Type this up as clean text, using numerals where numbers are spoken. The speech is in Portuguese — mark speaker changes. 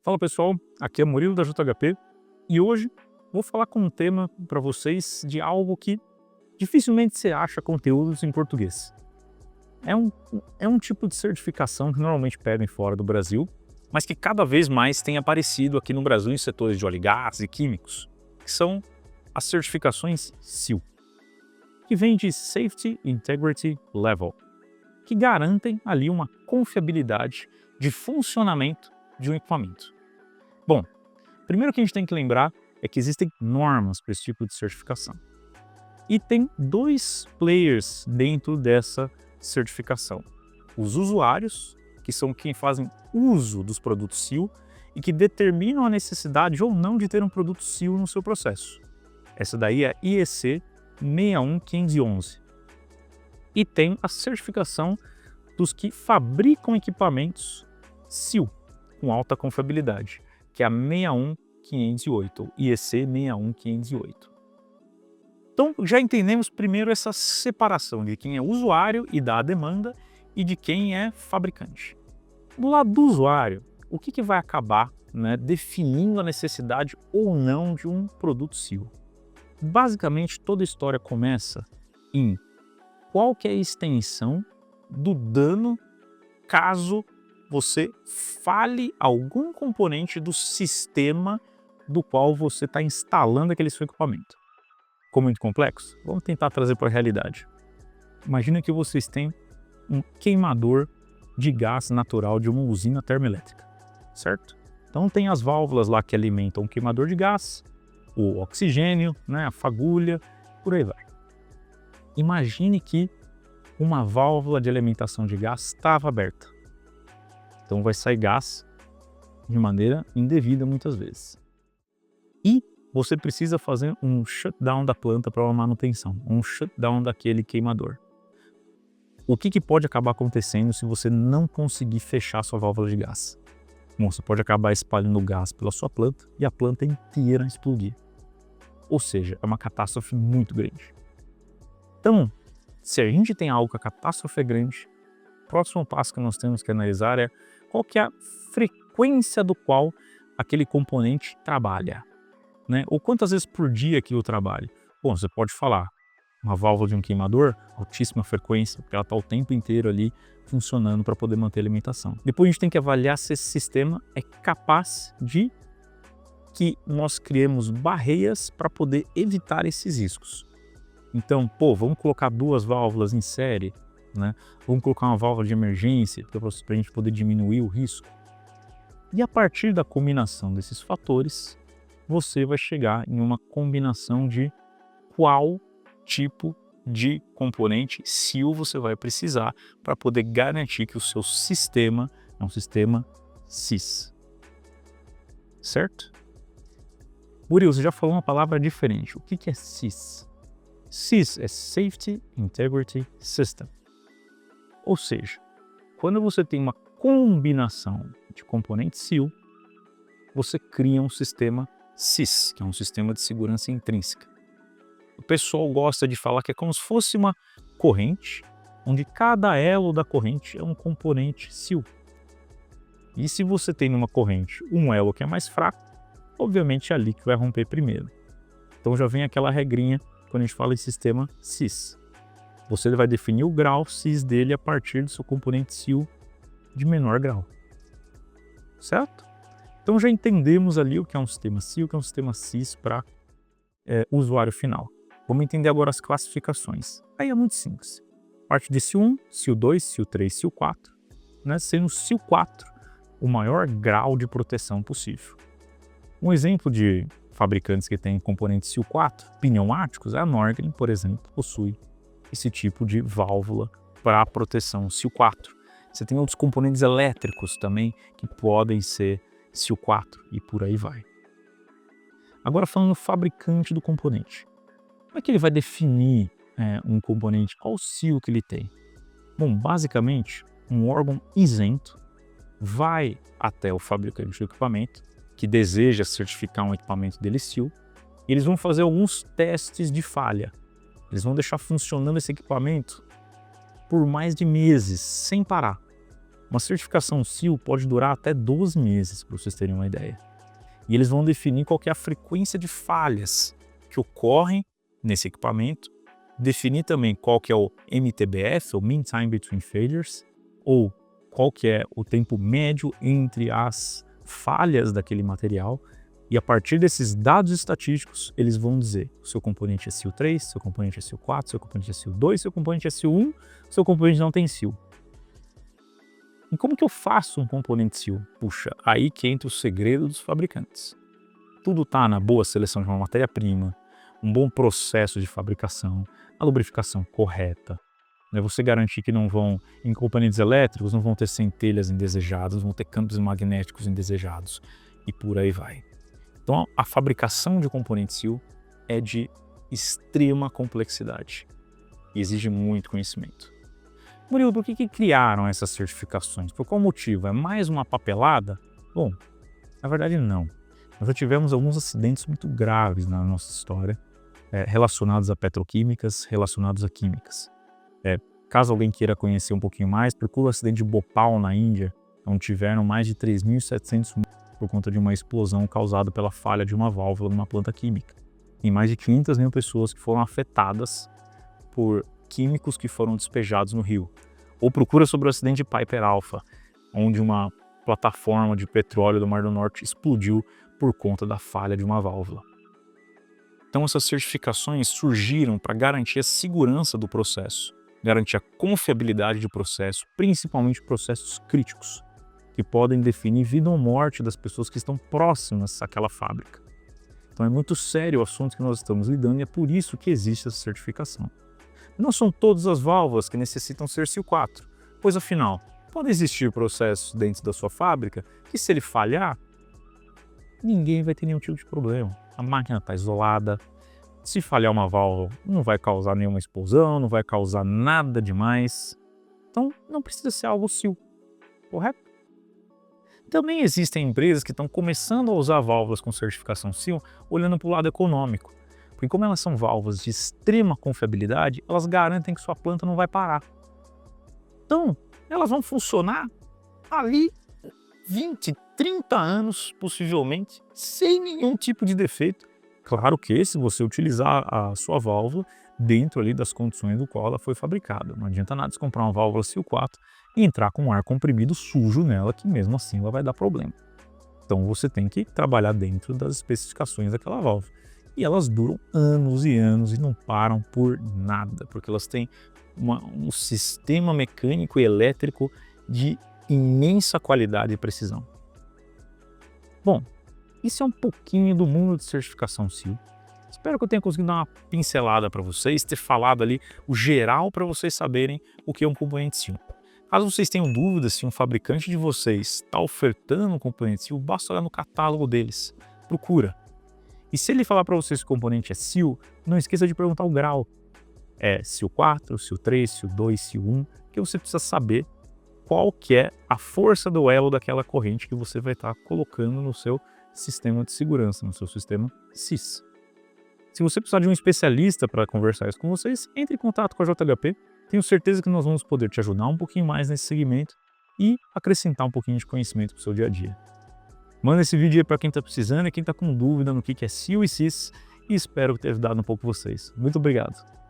Speaker 1: Fala pessoal, aqui é Murilo da JHP e hoje vou falar com um tema para vocês de algo que dificilmente você acha conteúdos em português. É um, é um tipo de certificação que normalmente pedem fora do Brasil, mas que cada vez mais tem aparecido aqui no Brasil em setores de óleo e gás e químicos, que são as certificações SEAL, que vem de Safety Integrity Level, que garantem ali uma confiabilidade de funcionamento de um equipamento. Bom, primeiro que a gente tem que lembrar é que existem normas para esse tipo de certificação. E tem dois players dentro dessa certificação. Os usuários, que são quem fazem uso dos produtos SEAL e que determinam a necessidade ou não de ter um produto SEAL no seu processo. Essa daí é IEC 61511. E tem a certificação dos que fabricam equipamentos SEAL com alta confiabilidade, que é a 61508, ou IEC 61508. Então, já entendemos primeiro essa separação de quem é usuário e dá a demanda e de quem é fabricante. Do lado do usuário, o que vai acabar definindo a necessidade ou não de um produto SEAL? Basicamente, toda a história começa em qual que é a extensão do dano caso você fale algum componente do sistema do qual você está instalando aquele seu equipamento. Ficou muito complexo? Vamos tentar trazer para a realidade. Imagina que vocês têm um queimador de gás natural de uma usina termoelétrica, certo? Então tem as válvulas lá que alimentam o queimador de gás, o oxigênio, a fagulha, por aí vai. Imagine que uma válvula de alimentação de gás estava aberta. Então vai sair gás de maneira indevida muitas vezes. E você precisa fazer um shutdown da planta para uma manutenção, um shutdown daquele queimador. O que pode acabar acontecendo se você não conseguir fechar sua válvula de gás? Bom, você pode acabar espalhando gás pela sua planta e a planta inteira explodir. Ou seja, é uma catástrofe muito grande. Então, se a gente tem algo que a catástrofe é grande, o próximo passo que nós temos que analisar é qual que é a frequência do qual aquele componente trabalha, ou quantas vezes por dia aquilo trabalha. Bom, você pode falar, uma válvula de um queimador, altíssima frequência, porque ela está o tempo inteiro ali funcionando para poder manter a alimentação. Depois a gente tem que avaliar se esse sistema é capaz de que nós criemos barreiras para poder evitar esses riscos. Então, vamos colocar duas válvulas em série, vamos colocar uma válvula de emergência para a gente poder diminuir o risco. E a partir da combinação desses fatores, você vai chegar em uma combinação de qual tipo de componente SEAL você vai precisar para poder garantir que o seu sistema é um sistema SIS. Certo? Murilo, você já falou uma palavra diferente. O que é SIS? SIS é Safety Integrity System. Ou seja, quando você tem uma combinação de componentes SEAL, você cria um sistema SIS, que é um sistema de segurança intrínseca. O pessoal gosta de falar que é como se fosse uma corrente, onde cada elo da corrente é um componente SEAL. E se você tem numa corrente um elo que é mais fraco, obviamente é ali que vai romper primeiro. Então já vem aquela regrinha quando a gente fala em sistema SIS. Você vai definir o grau SIS dele a partir do seu componente SEAL de menor grau. Certo? Então já entendemos ali o que é um sistema SEAL, o que é um sistema SIS para o usuário final. Vamos entender agora as classificações. Aí é muito simples. Parte de SEAL 1, SEAL 2, SEAL 3, SEAL 4, sendo o SEAL 4 o maior grau de proteção possível. Um exemplo de fabricantes que têm componentes SEAL 4, pneumáticos, a Norgren, por exemplo, possui esse tipo de válvula para proteção SEAL 4. Você tem outros componentes elétricos também que podem ser SEAL 4 e por aí vai. Agora falando do fabricante do componente. Como é que ele vai definir um componente? Qual o SEAL que ele tem? Bom, basicamente, um órgão isento vai até o fabricante do equipamento que deseja certificar um equipamento dele SEAL e eles vão fazer alguns testes de falha. Eles vão deixar funcionando esse equipamento por mais de meses, sem parar. Uma certificação SEAL pode durar até 12 meses, para vocês terem uma ideia. E eles vão definir qual que é a frequência de falhas que ocorrem nesse equipamento, definir também qual que é o MTBF, ou Mean Time Between Failures, ou qual que é o tempo médio entre as falhas daquele material, e a partir desses dados estatísticos, eles vão dizer o seu componente é SEAL 3, seu componente é SEAL 4, seu componente é SEAL 2, seu componente é SEAL 1, seu componente não tem SEAL. E como que eu faço um componente SEAL? Puxa, aí que entra o segredo dos fabricantes. Tudo está na boa seleção de uma matéria-prima, um bom processo de fabricação, a lubrificação correta. Você garantir que em componentes elétricos, não vão ter centelhas indesejadas, não vão ter campos magnéticos indesejados e por aí vai. Então, a fabricação de componente SEAL é de extrema complexidade e exige muito conhecimento. Murilo, por que criaram essas certificações? Por qual motivo? É mais uma papelada? Bom, na verdade não. Nós já tivemos alguns acidentes muito graves na nossa história, relacionados a petroquímicas, relacionados a químicas. Caso alguém queira conhecer um pouquinho mais, procura o acidente de Bhopal, na Índia, onde tiveram mais de 3.700 mortos por conta de uma explosão causada pela falha de uma válvula numa planta química. E mais de 500 mil pessoas que foram afetadas por químicos que foram despejados no rio. Ou procura sobre o acidente de Piper Alpha, onde uma plataforma de petróleo do Mar do Norte explodiu por conta da falha de uma válvula. Então essas certificações surgiram para garantir a segurança do processo, garantir a confiabilidade do processo, principalmente processos críticos, que podem definir vida ou morte das pessoas que estão próximas àquela fábrica. Então é muito sério o assunto que nós estamos lidando e é por isso que existe essa certificação. Não são todas as válvulas que necessitam ser SEAL 4, pois afinal, podem existir processos dentro da sua fábrica que, se ele falhar, ninguém vai ter nenhum tipo de problema. A máquina está isolada, se falhar uma válvula não vai causar nenhuma explosão, não vai causar nada demais. Então não precisa ser algo SEAL, correto? Também existem empresas que estão começando a usar válvulas com certificação SEAL olhando para o lado econômico. Porque como elas são válvulas de extrema confiabilidade, elas garantem que sua planta não vai parar. Então, elas vão funcionar ali 20, 30 anos, possivelmente, sem nenhum tipo de defeito. Claro que se você utilizar a sua válvula dentro ali das condições do qual ela foi fabricada. Não adianta nada você comprar uma válvula SEAL 4 e entrar com um ar comprimido sujo nela, que mesmo assim ela vai dar problema. Então você tem que trabalhar dentro das especificações daquela válvula. E elas duram anos e anos e não param por nada, porque elas têm um sistema mecânico e elétrico de imensa qualidade e precisão. Bom, isso é um pouquinho do mundo de certificação SEAL. Espero que eu tenha conseguido dar uma pincelada para vocês, ter falado ali o geral para vocês saberem o que é um componente SEAL. Caso vocês tenham dúvidas se um fabricante de vocês está ofertando um componente SEAL, basta olhar no catálogo deles. Procura. E se ele falar para vocês que o componente é SEAL, não esqueça de perguntar o grau. É SEAL 4, SEAL 3, SEAL 2, SEAL 1, que você precisa saber qual que é a força do elo daquela corrente que você vai estar colocando no seu sistema de segurança, no seu sistema SIS. Se você precisar de um especialista para conversar isso com vocês, entre em contato com a JHP. Tenho certeza que nós vamos poder te ajudar um pouquinho mais nesse segmento e acrescentar um pouquinho de conhecimento para o seu dia a dia. Manda esse vídeo aí para quem está precisando e quem está com dúvida no que é SEAL e SIS, e espero ter ajudado um pouco vocês. Muito obrigado!